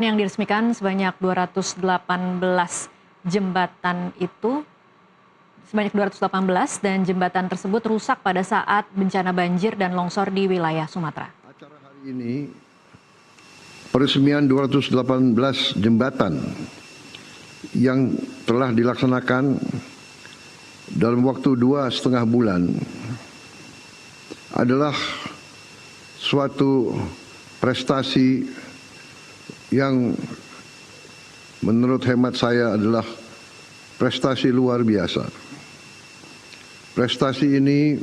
Yang diresmikan sebanyak 218 jembatan itu, sebanyak 218 dan jembatan tersebut rusak pada saat bencana banjir dan longsor di wilayah Sumatera. Acara hari ini peresmian 218 jembatan yang telah dilaksanakan dalam waktu 2,5 bulan adalah suatu prestasi yang menurut hemat saya adalah prestasi luar biasa. Prestasi ini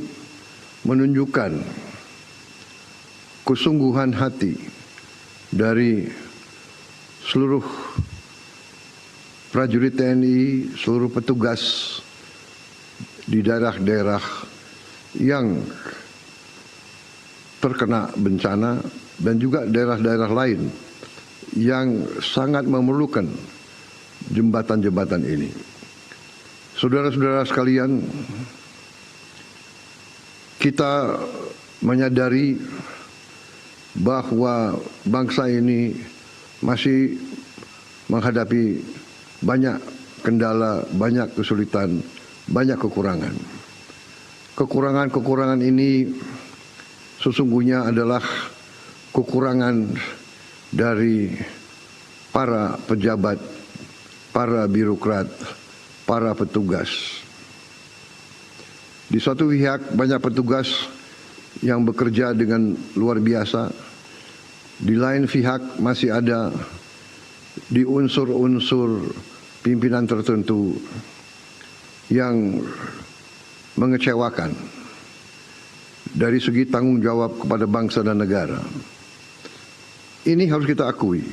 menunjukkan kesungguhan hati dari seluruh prajurit TNI, seluruh petugas di daerah-daerah yang terkena bencana dan juga daerah-daerah lain yang sangat memerlukan jembatan-jembatan ini. Saudara-saudara sekalian, kita menyadari bahwa bangsa ini masih menghadapi banyak kendala, banyak kesulitan, banyak kekurangan. Kekurangan-kekurangan ini sesungguhnya adalah kekurangan dari para pejabat, para birokrat, para petugas. Di satu pihak banyak petugas yang bekerja dengan luar biasa. Di lain pihak masih ada di unsur-unsur pimpinan tertentu yang mengecewakan dari segi tanggung jawab kepada bangsa dan negara. Ini harus kita akui.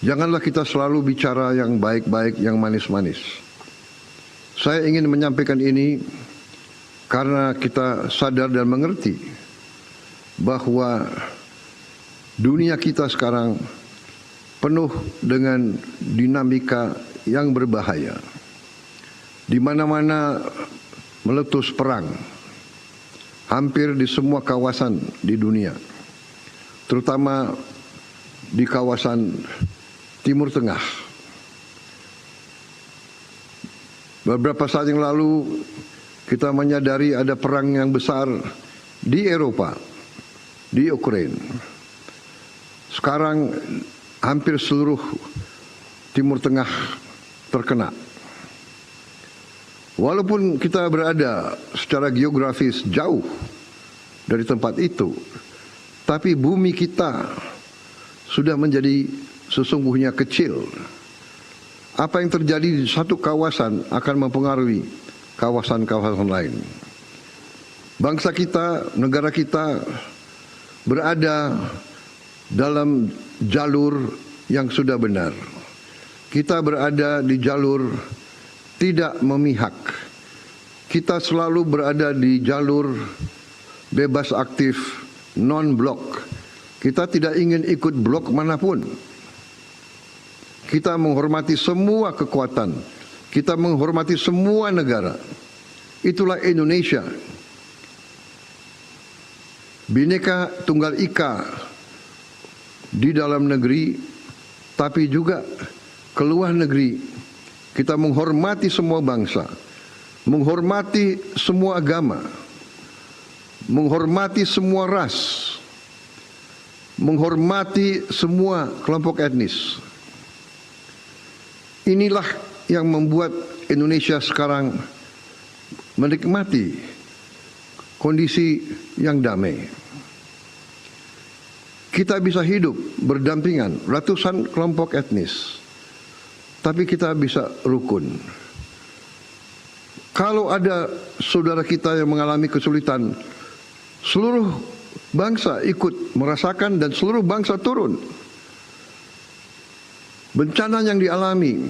Janganlah kita selalu bicara yang baik-baik, yang manis-manis. Saya ingin menyampaikan ini karena kita sadar dan mengerti bahwa dunia kita sekarang penuh dengan dinamika yang berbahaya. Di mana-mana meletus perang, hampir di semua kawasan di dunia, terutama di kawasan Timur Tengah. Beberapa saat yang lalu kita menyadari ada perang yang besar di Eropa, di Ukraina. Sekarang hampir seluruh Timur Tengah terkena. Walaupun kita berada secara geografis jauh dari tempat itu, tapi bumi kita sudah menjadi sesungguhnya kecil. Apa yang terjadi di satu kawasan akan mempengaruhi kawasan-kawasan lain. Bangsa kita, negara kita berada dalam jalur yang sudah benar. Kita berada di jalur tidak memihak. Kita selalu berada di jalur bebas aktif, non-blok. Kita tidak ingin ikut blok manapun. Kita menghormati semua kekuatan. Kita menghormati semua negara. Itulah Indonesia. Bhinneka Tunggal Ika di dalam negeri, tapi juga ke luar negeri. Kita menghormati semua bangsa, menghormati semua agama, menghormati semua ras, menghormati semua kelompok etnis. Inilah yang membuat Indonesia sekarang menikmati kondisi yang damai. Kita bisa hidup berdampingan ratusan kelompok etnis, tapi kita bisa rukun. Kalau ada saudara kita yang mengalami kesulitan, seluruh bangsa ikut merasakan dan seluruh bangsa turun. Bencana yang dialami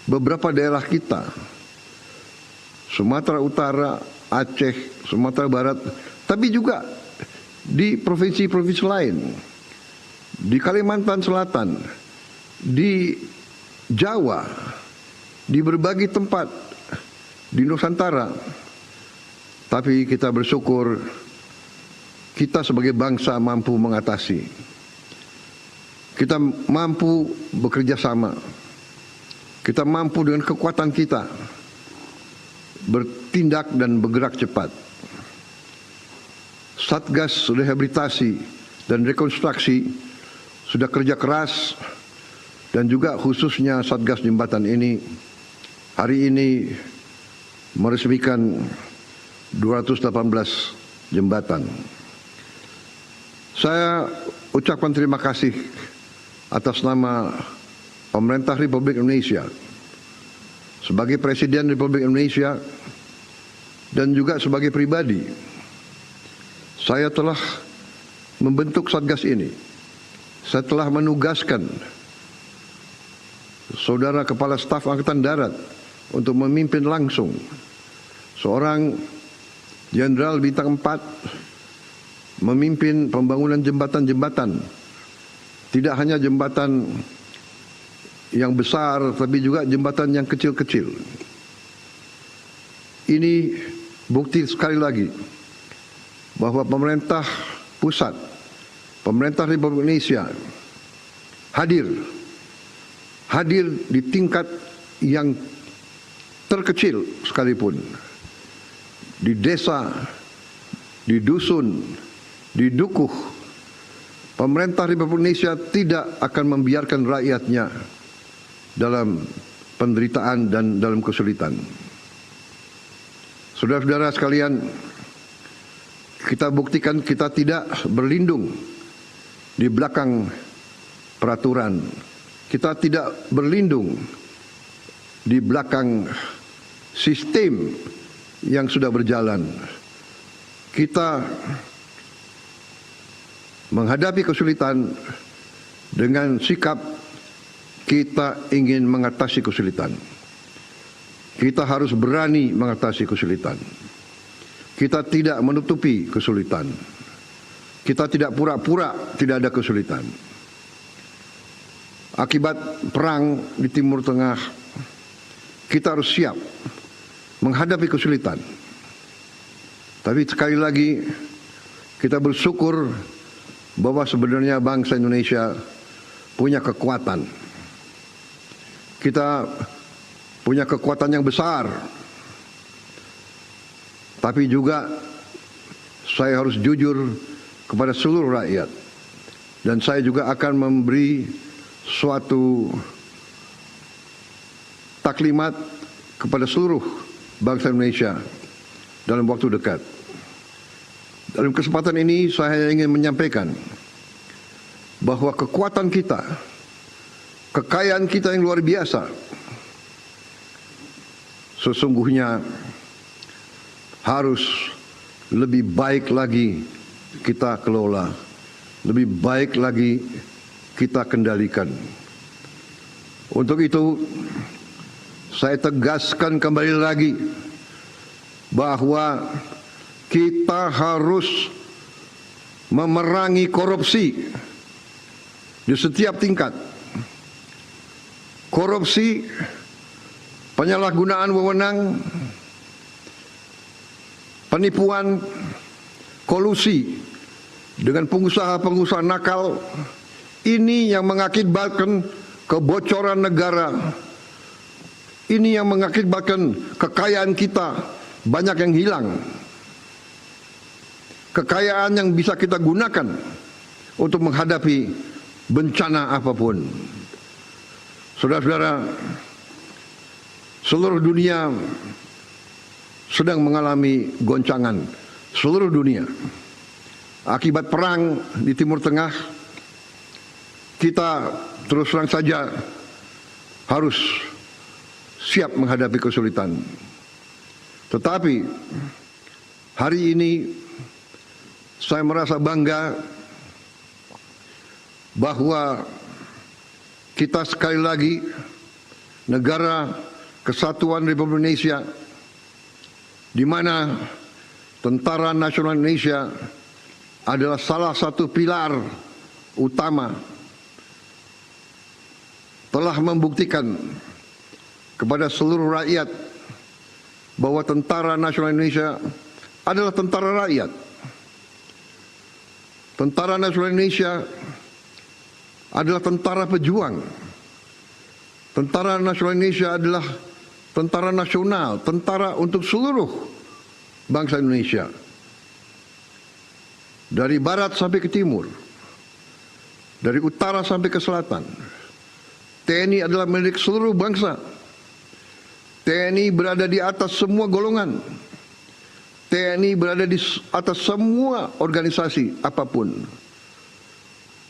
beberapa daerah kita, Sumatera Utara, Aceh, Sumatera Barat, tapi juga di provinsi-provinsi lain, di Kalimantan Selatan, di Jawa, di berbagai tempat di Nusantara. Tapi kita bersyukur kita sebagai bangsa mampu mengatasi. kita mampu bekerja sama. Kita mampu dengan kekuatan kita bertindak dan bergerak cepat. Satgas Rehabilitasi dan Rekonstruksi sudah kerja keras, dan juga khususnya Satgas Jembatan ini hari ini meresmikan 218 jembatan. Saya ucapkan terima kasih atas nama pemerintah Republik Indonesia, sebagai Presiden Republik Indonesia, dan juga sebagai pribadi. Saya telah membentuk Satgas ini. Saya telah menugaskan Saudara Kepala Staf Angkatan Darat untuk memimpin langsung seorang Jenderal Bintang 4 memimpin pembangunan jembatan-jembatan. Tidak hanya jembatan yang besar, tapi juga jembatan yang kecil-kecil. Ini bukti sekali lagi bahwa pemerintah pusat, pemerintah Republik Indonesia hadir di tingkat yang terkecil sekalipun, di desa, di dusun, di dukuh. Pemerintah Republik Indonesia tidak akan membiarkan rakyatnya dalam penderitaan dan dalam kesulitan. Saudara-saudara sekalian, kita buktikan kita tidak berlindung di belakang peraturan. Kita tidak berlindung di belakang sistem yang sudah berjalan. Kita menghadapi kesulitan dengan sikap kita ingin mengatasi kesulitan. Kita harus berani mengatasi kesulitan. Kita tidak menutupi kesulitan. Kita tidak pura-pura tidak ada kesulitan. Akibat perang di Timur Tengah, kita harus siap menghadapi kesulitan. Tapi sekali lagi, kita bersyukur bahwa sebenarnya bangsa Indonesia punya kekuatan. Kita punya kekuatan yang besar. Tapi juga saya harus jujur kepada seluruh rakyat. Dan saya juga akan memberi suatu taklimat kepada seluruh bangsa Indonesia dalam waktu dekat. Dalam kesempatan ini saya ingin menyampaikan bahwa kekuatan kita, kekayaan kita yang luar biasa, sesungguhnya harus lebih baik lagi kita kelola, lebih baik lagi kita kendalikan. Untuk itu, saya tegaskan kembali lagi bahwa kita harus memerangi korupsi di setiap tingkat. Korupsi, penyalahgunaan wewenang, penipuan, kolusi dengan pengusaha-pengusaha nakal, ini yang mengakibatkan kebocoran negara. Ini yang mengakibatkan kekayaan kita banyak yang hilang. Kekayaan yang bisa kita gunakan untuk menghadapi bencana apapun. Saudara-saudara, seluruh dunia sedang mengalami goncangan. Seluruh dunia. Akibat perang di Timur Tengah, kita terus terang saja harus siap menghadapi kesulitan. Tetapi hari ini saya merasa bangga bahwa kita sekali lagi negara Kesatuan Republik Indonesia, di mana Tentara Nasional Indonesia adalah salah satu pilar utama, telah membuktikan kepada seluruh rakyat bahwa Tentara Nasional Indonesia adalah tentara rakyat. Tentara Nasional Indonesia adalah tentara pejuang. Tentara Nasional Indonesia adalah tentara nasional, tentara untuk seluruh bangsa Indonesia. Dari barat sampai ke timur, dari utara sampai ke selatan. TNI adalah milik seluruh bangsa. TNI berada di atas semua golongan. TNI berada di atas semua organisasi apapun.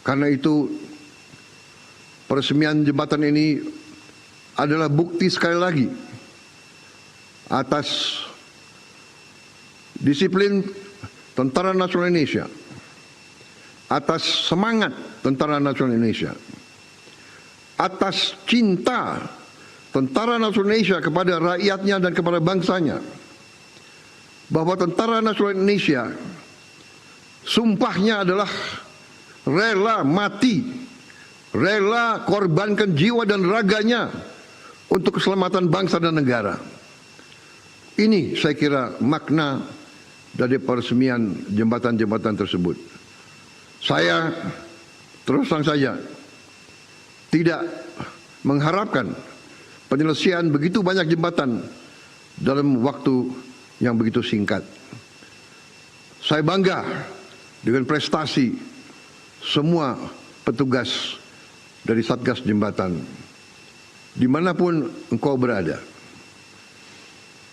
Karena itu peresmian jembatan ini adalah bukti sekali lagi atas disiplin Tentara Nasional Indonesia, atas semangat Tentara Nasional Indonesia, atas cinta Tentara Nasional Indonesia kepada rakyatnya dan kepada bangsanya, bahwa Tentara Nasional Indonesia sumpahnya adalah rela mati, rela korbankan jiwa dan raganya untuk keselamatan bangsa dan negara. Ini saya kira makna dari peresmian jembatan-jembatan tersebut. Saya terus terang saja tidak mengharapkan penyelesaian begitu banyak jembatan dalam waktu yang begitu singkat. Saya bangga dengan prestasi semua petugas dari Satgas Jembatan, dimanapun engkau berada.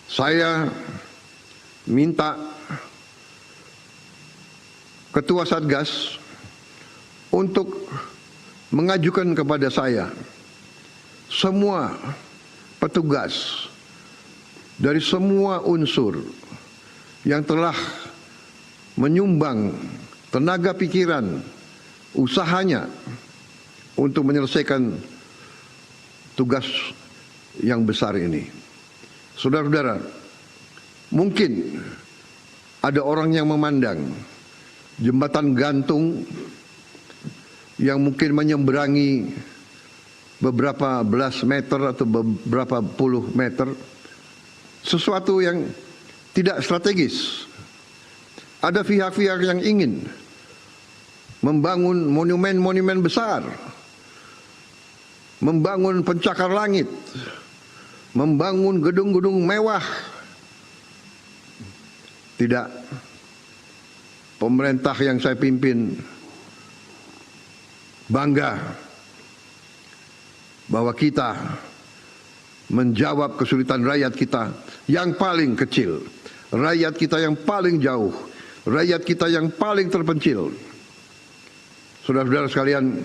Saya minta Ketua Satgas untuk mengajukan kepada saya semua petugas dari semua unsur yang telah menyumbang tenaga pikiran, usahanya untuk menyelesaikan tugas yang besar ini. Saudara-saudara, mungkin ada orang yang memandang jembatan gantung yang mungkin menyeberangi beberapa belas meter atau beberapa puluh meter sesuatu yang tidak strategis. Ada pihak-pihak yang ingin membangun monumen-monumen besar, membangun pencakar langit, membangun gedung-gedung mewah. Tidak. Pemerintah yang saya pimpin bangga bahwa kita menjawab kesulitan rakyat kita yang paling kecil, rakyat kita yang paling jauh, rakyat kita yang paling terpencil. Saudara-saudara sekalian,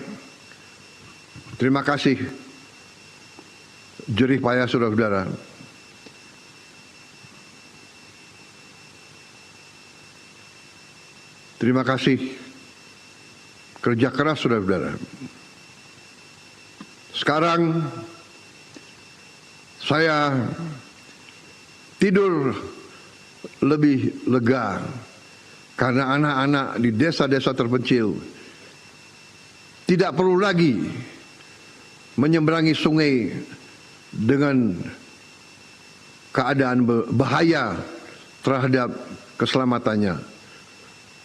terima kasih jerih payah saudara-saudara. Terima kasih kerja keras saudara-saudara. Sekarang saya tidur lebih lega karena anak-anak di desa-desa terpencil tidak perlu lagi menyeberangi sungai dengan keadaan bahaya terhadap keselamatannya.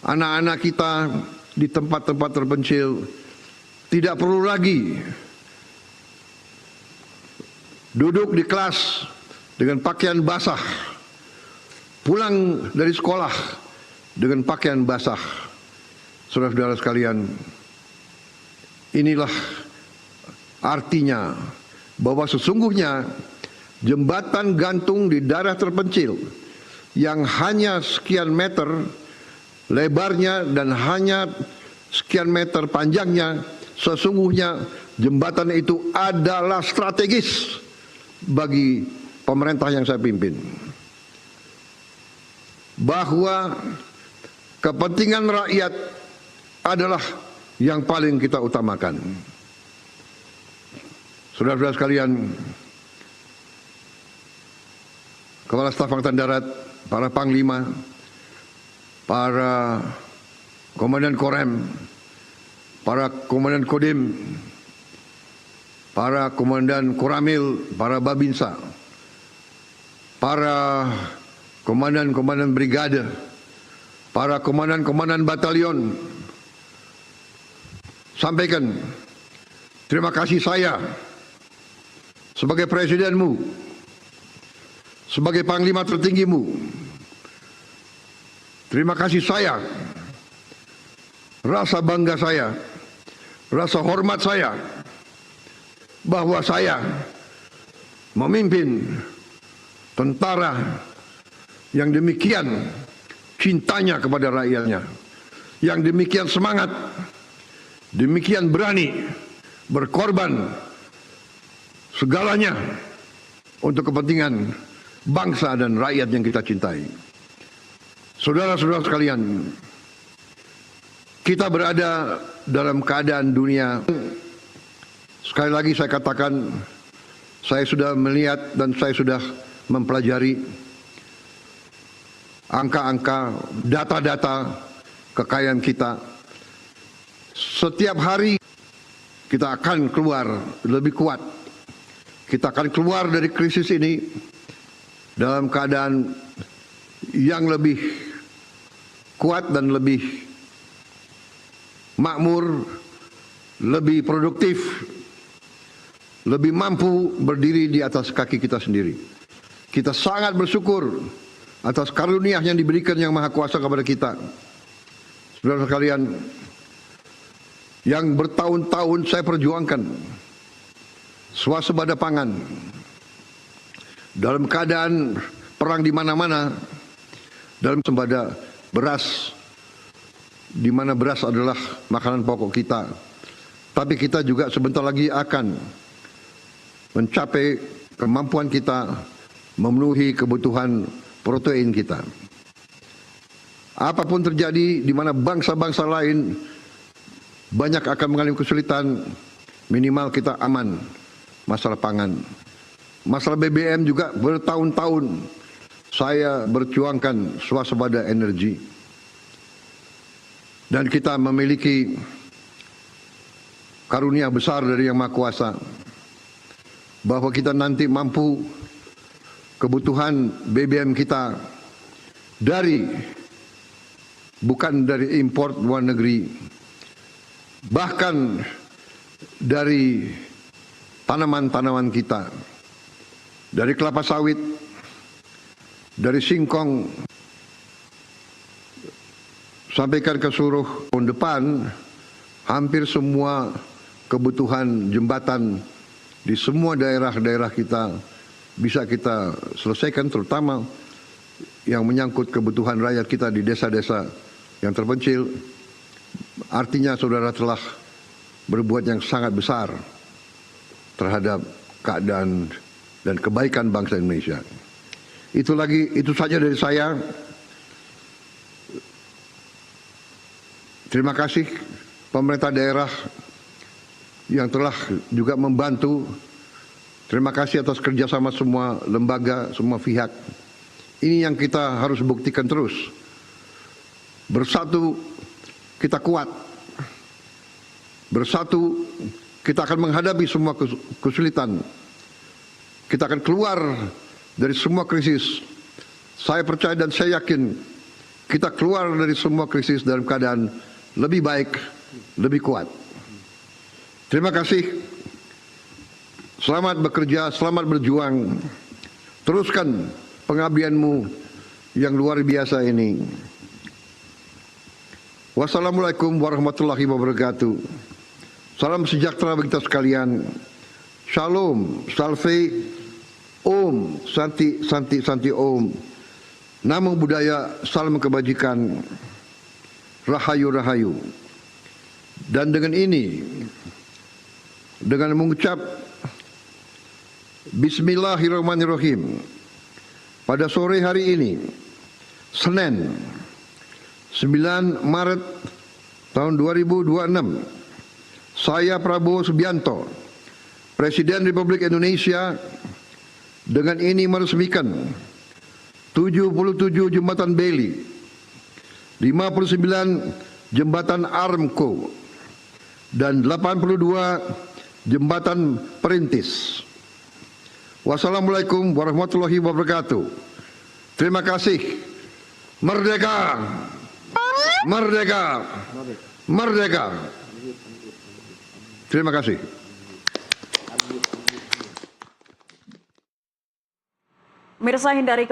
Anak-anak kita di tempat-tempat terpencil tidak perlu lagi duduk di kelas dengan pakaian basah, pulang dari sekolah dengan pakaian basah. Saudara-saudara sekalian, inilah artinya bahwa sesungguhnya jembatan gantung di daerah terpencil yang hanya sekian meter lebarnya dan hanya sekian meter panjangnya, sesungguhnya jembatan itu adalah strategis bagi pemerintah yang saya pimpin. Bahwa kepentingan rakyat adalah yang paling kita utamakan. Saudara-saudara sekalian, Kepala Staf Angkatan Darat, para Panglima, para Komandan Korem, para Komandan Kodim, para Komandan Koramil, para Babinsa, para Komandan-Komandan Brigade, para Komandan-Komandan Batalion, sampaikan Terima kasih saya sebagai presidenmu, sebagai panglima tertinggimu. Terima kasih saya, rasa bangga saya, rasa hormat saya, bahwa saya memimpin tentara yang demikian cintanya kepada rakyatnya, yang demikian semangat, demikian berani berkorban segalanya untuk kepentingan bangsa dan rakyat yang kita cintai. Saudara-saudara sekalian, kita berada dalam keadaan dunia, sekali lagi saya katakan, saya sudah melihat dan saya sudah mempelajari angka-angka, data-data kekayaan kita. Setiap hari kita akan keluar lebih kuat. Kita akan keluar dari krisis ini dalam keadaan yang lebih kuat dan lebih makmur, lebih produktif, lebih mampu berdiri di atas kaki kita sendiri. Kita sangat bersyukur atas karunia yang diberikan Yang Maha Kuasa kepada kita. Saudara sekalian, yang bertahun-tahun saya perjuangkan swasembada pangan dalam keadaan perang di mana-mana, dalam swasembada beras, di mana beras adalah makanan pokok kita. Tapi kita juga sebentar lagi akan mencapai kemampuan kita memenuhi kebutuhan protein kita. Apapun terjadi di mana bangsa-bangsa lain banyak akan mengalami kesulitan, minimal kita aman masalah pangan. Masalah BBM juga bertahun-tahun saya berjuangkan swasembada energi. Dan kita memiliki karunia besar dari Yang Maha Kuasa, bahwa kita nanti mampu kebutuhan BBM kita bukan dari import luar negeri, bahkan dari tanaman-tanaman kita, dari kelapa sawit, dari singkong, sampaikan ke seluruh tahun depan, hampir semua kebutuhan jembatan di semua daerah-daerah kita bisa kita selesaikan, terutama yang menyangkut kebutuhan rakyat kita di desa-desa yang terpencil. Artinya saudara telah berbuat yang sangat besar terhadap keadaan dan kebaikan bangsa Indonesia. Itu saja dari saya. Terima kasih pemerintah daerah yang telah juga membantu. Terima kasih atas kerjasama semua lembaga, semua pihak. Ini yang kita harus buktikan terus. Bersatu kita kuat. Bersatu kita akan menghadapi semua kesulitan. Kita akan keluar dari semua krisis. Saya percaya dan saya yakin kita keluar dari semua krisis dalam keadaan lebih baik, lebih kuat. Terima kasih. Selamat bekerja, selamat berjuang. Teruskan pengabdianmu yang luar biasa ini. Wassalamualaikum warahmatullahi wabarakatuh. Salam sejahtera bagi kita sekalian. Shalom, salve, om, santi, santi, santi, om. Namo Buddhaya, salam kebajikan. Rahayu, rahayu. Dan dengan ini, dengan mengucap Bismillahirrahmanirrahim, pada sore hari ini, Senin 9 Maret tahun 2026, saya Prabowo Subianto, Presiden Republik Indonesia, dengan ini meresmikan 77 jembatan Beli, 59 jembatan Armco, dan 82 jembatan perintis. Wassalamualaikum warahmatullahi wabarakatuh. Terima kasih. Merdeka! Merdeka! Merdeka! Terima kasih. Pemirsa, hindari